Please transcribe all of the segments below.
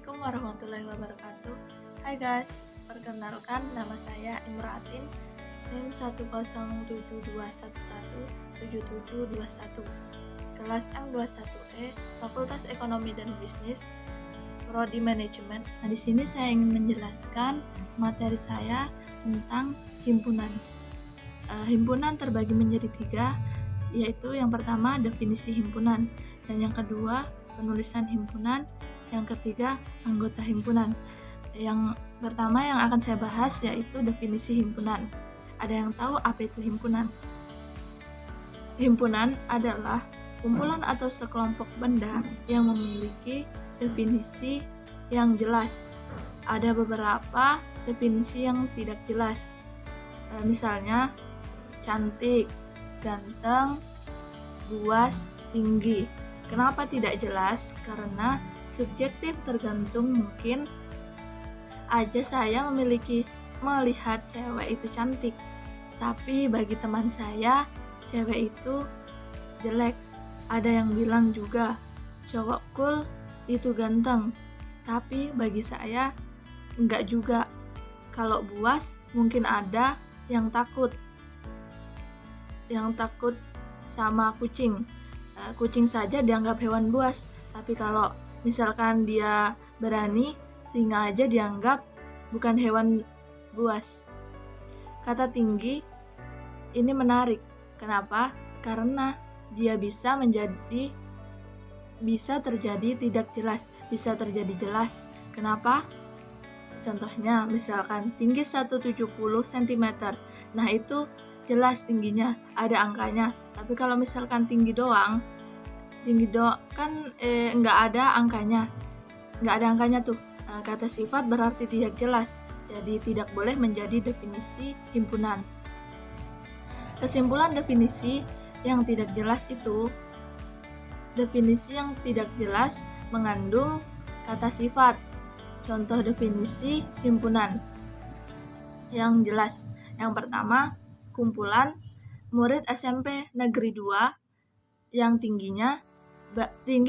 Assalamualaikum warahmatullahi wabarakatuh. Hai guys, perkenalkan nama saya Imratin, NIM 10721117721, kelas M21E, Fakultas Ekonomi dan Bisnis, Prodi Manajemen. Nah, di sini saya ingin menjelaskan materi saya tentang himpunan. Himpunan terbagi menjadi 3, yaitu yang pertama definisi himpunan, dan yang kedua penulisan himpunan, yang ketiga anggota himpunan. Yang pertama yang akan saya bahas yaitu definisi himpunan. Ada yang tahu apa itu himpunan? Himpunan adalah kumpulan atau sekelompok benda yang memiliki definisi yang jelas. Ada beberapa definisi yang tidak jelas, misalnya cantik, ganteng, luas, tinggi. Kenapa tidak jelas? Karena subjektif, tergantung, mungkin aja saya melihat cewek itu cantik, tapi bagi teman saya cewek itu jelek. Ada yang bilang juga cowok cool itu ganteng, tapi bagi saya enggak juga. Kalau buas mungkin ada yang takut sama kucing. Kucing saja dianggap hewan buas, tapi kalau misalkan dia berani, singa aja dianggap bukan hewan buas. Kata tinggi ini menarik. Kenapa? Karena dia bisa terjadi tidak jelas, bisa terjadi jelas. Kenapa? Contohnya misalkan tinggi 170 cm. Nah, itu jelas tingginya, ada angkanya. Tapi kalau misalkan tinggi doang kan nggak ada angkanya tuh. Kata sifat berarti tidak jelas, jadi tidak boleh menjadi definisi himpunan. Kesimpulan definisi yang tidak jelas itu, definisi yang tidak jelas mengandung kata sifat. Contoh definisi himpunan yang jelas, yang pertama, kumpulan murid SMP Negeri 2 yang tinggi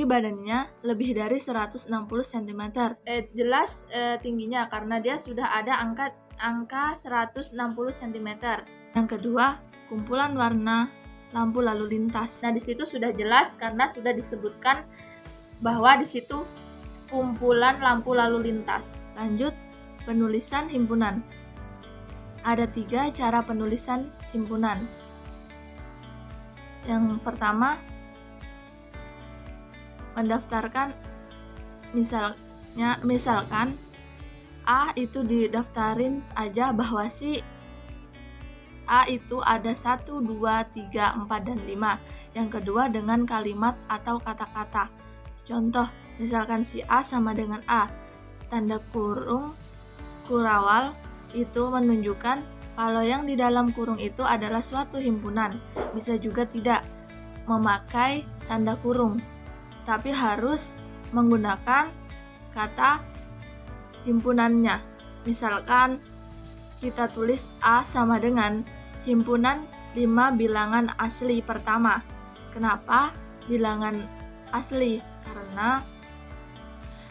badannya lebih dari 160 cm. Jelas tingginya karena dia sudah ada angka 160 cm. Yang kedua, kumpulan warna lampu lalu lintas. Nah, di situ sudah jelas karena sudah disebutkan bahwa di situ kumpulan lampu lalu lintas. Lanjut, penulisan himpunan. Ada 3 cara penulisan himpunan. Yang pertama, mendaftarkan, misalkan A itu didaftarin aja bahwa si A itu ada 1, 2, 3, 4, dan 5. Yang kedua dengan kalimat atau kata-kata. Contoh, misalkan si A sama dengan A, tanda kurung kurawal itu menunjukkan kalau yang di dalam kurung itu adalah suatu himpunan. Bisa juga tidak memakai tanda kurung, tapi harus menggunakan kata himpunannya. Misalkan kita tulis A sama dengan himpunan 5 bilangan asli pertama. Kenapa bilangan asli? Karena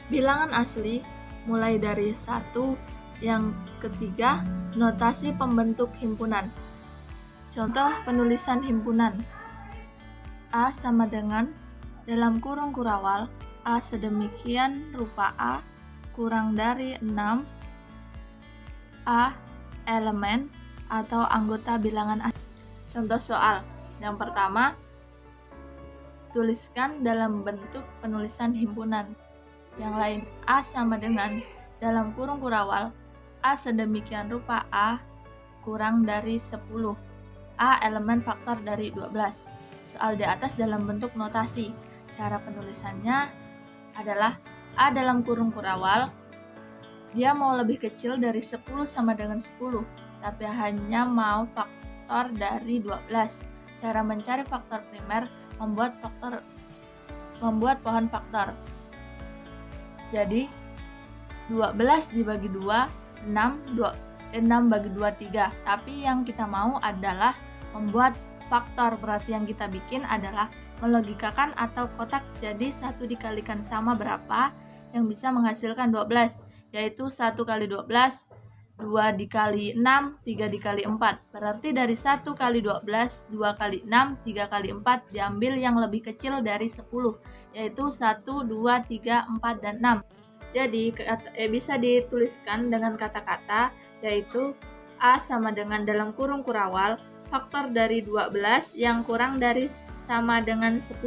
bilangan asli mulai dari 1, yang ketiga notasi pembentuk himpunan. Contoh penulisan himpunan. A sama dengan dalam kurung kurawal A sedemikian rupa A kurang dari 6. A elemen atau anggota bilangan asli. Contoh soal. Yang pertama, tuliskan dalam bentuk penulisan himpunan. Yang lain, A sama dengan dalam kurung kurawal A sedemikian rupa A kurang dari 10. A elemen faktor dari 12. Soal di atas dalam bentuk notasi. Cara penulisannya adalah A dalam kurung kurawal, dia mau lebih kecil dari 10 sama dengan 10, tapi hanya mau faktor dari 12. Cara mencari faktor primer, membuat pohon faktor. Jadi 12 dibagi 2, 6 bagi 2, 3. Tapi yang kita mau adalah membuat faktor, berarti yang kita bikin adalah melogikakan atau kotak. Jadi 1 dikalikan sama berapa, yang bisa menghasilkan 12, yaitu 1 kali 12, 2 dikali 6, 3 dikali 4. Berarti dari 1 kali 12, 2 kali 6, 3 kali 4 diambil yang lebih kecil dari 10, yaitu 1, 2, 3, 4, dan 6. Jadi bisa dituliskan dengan kata-kata, yaitu A sama dengan dalam kurung kurawal faktor dari 12 yang kurang dari sama dengan 10.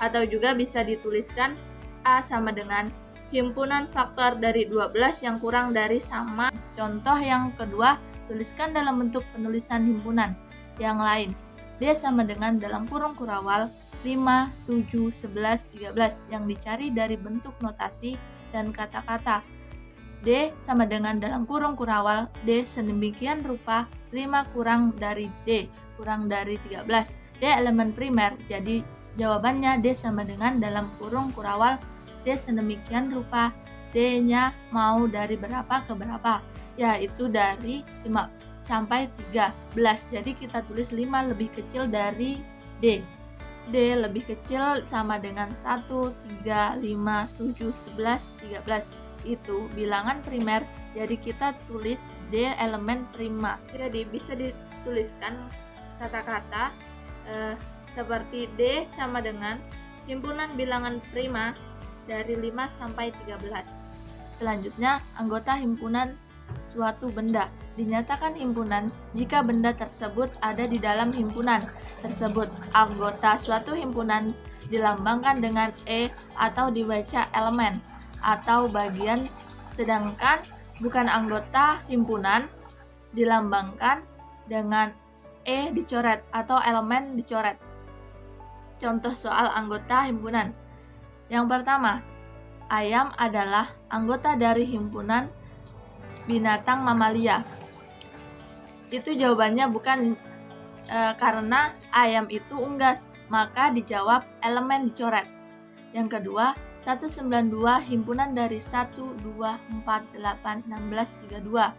Atau juga bisa dituliskan A sama dengan himpunan faktor dari 12 yang kurang dari sama. Contoh yang kedua, tuliskan dalam bentuk penulisan himpunan yang lain. D sama dengan dalam kurung kurawal 5, 7, 11, 13 yang dicari dari bentuk notasi dan kata-kata. D sama dengan dalam kurung kurawal D sedemikian rupa 5 kurang dari D kurang dari 13. D elemen primer, jadi jawabannya D sama dengan dalam kurung kurawal D sedemikian rupa D-nya mau dari berapa ke berapa, yaitu dari 5 sampai 13. Jadi kita tulis 5 lebih kecil dari D. D lebih kecil sama dengan 1, 3, 5, 7, 11, 13. Itu bilangan primer, jadi kita tulis D elemen prima. Jadi bisa dituliskan kata-kata seperti D sama dengan himpunan bilangan prima dari 5 sampai 13. Selanjutnya, anggota himpunan suatu benda. Dinyatakan himpunan jika benda tersebut ada di dalam himpunan tersebut. Anggota suatu himpunan dilambangkan dengan E atau dibaca elemen atau bagian, sedangkan bukan anggota himpunan dilambangkan dengan E dicoret atau elemen dicoret. Contoh soal anggota himpunan. Yang pertama, ayam adalah anggota dari himpunan binatang mamalia. Itu jawabannya bukan karena ayam itu unggas, maka dijawab elemen dicoret. Yang kedua, 192 himpunan dari 1, 2, 4, 8, 16, 32.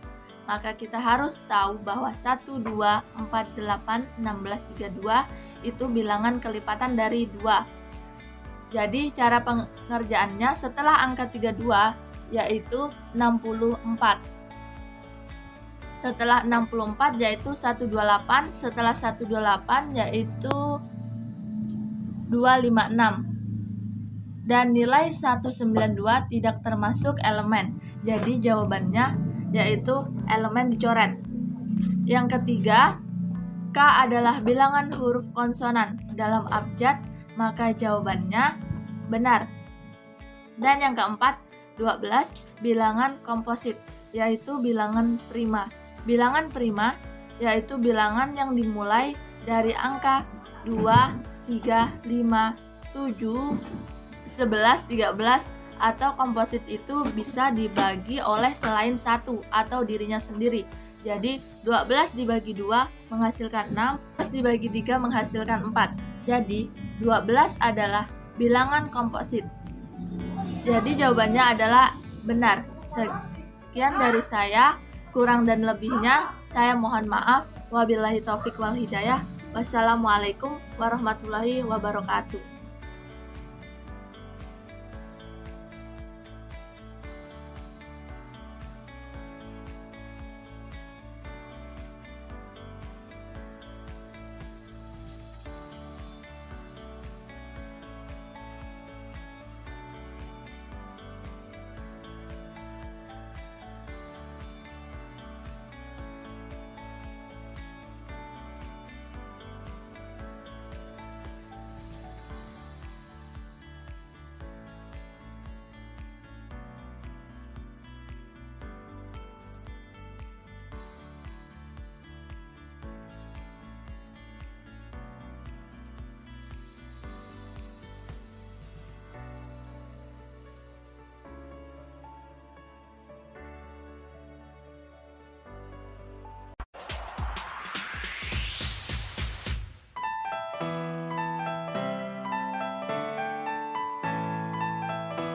Maka kita harus tahu bahwa 1, 2, 4, 8, 16, 32 itu bilangan kelipatan dari 2. Jadi cara pengerjaannya setelah angka 32 yaitu 64. Setelah 64 yaitu 128, setelah 128 yaitu 256. Dan nilai 192 tidak termasuk elemen. Jadi jawabannya yaitu elemen dicoret. Yang ketiga, K adalah bilangan huruf konsonan dalam abjad, maka jawabannya benar. Dan yang keempat, 12 bilangan komposit, yaitu bilangan prima. Bilangan prima yaitu bilangan yang dimulai dari angka 2, 3, 5, 7, 11, 13, atau komposit itu bisa dibagi oleh selain satu atau dirinya sendiri. Jadi 12 dibagi 2 menghasilkan 6, 12 dibagi 3 menghasilkan 4. Jadi 12 adalah bilangan komposit. Jadi jawabannya adalah benar. Sekian dari saya, kurang dan lebihnya saya mohon maaf. Wabillahi taufik wal hidayah. Wassalamualaikum warahmatullahi wabarakatuh.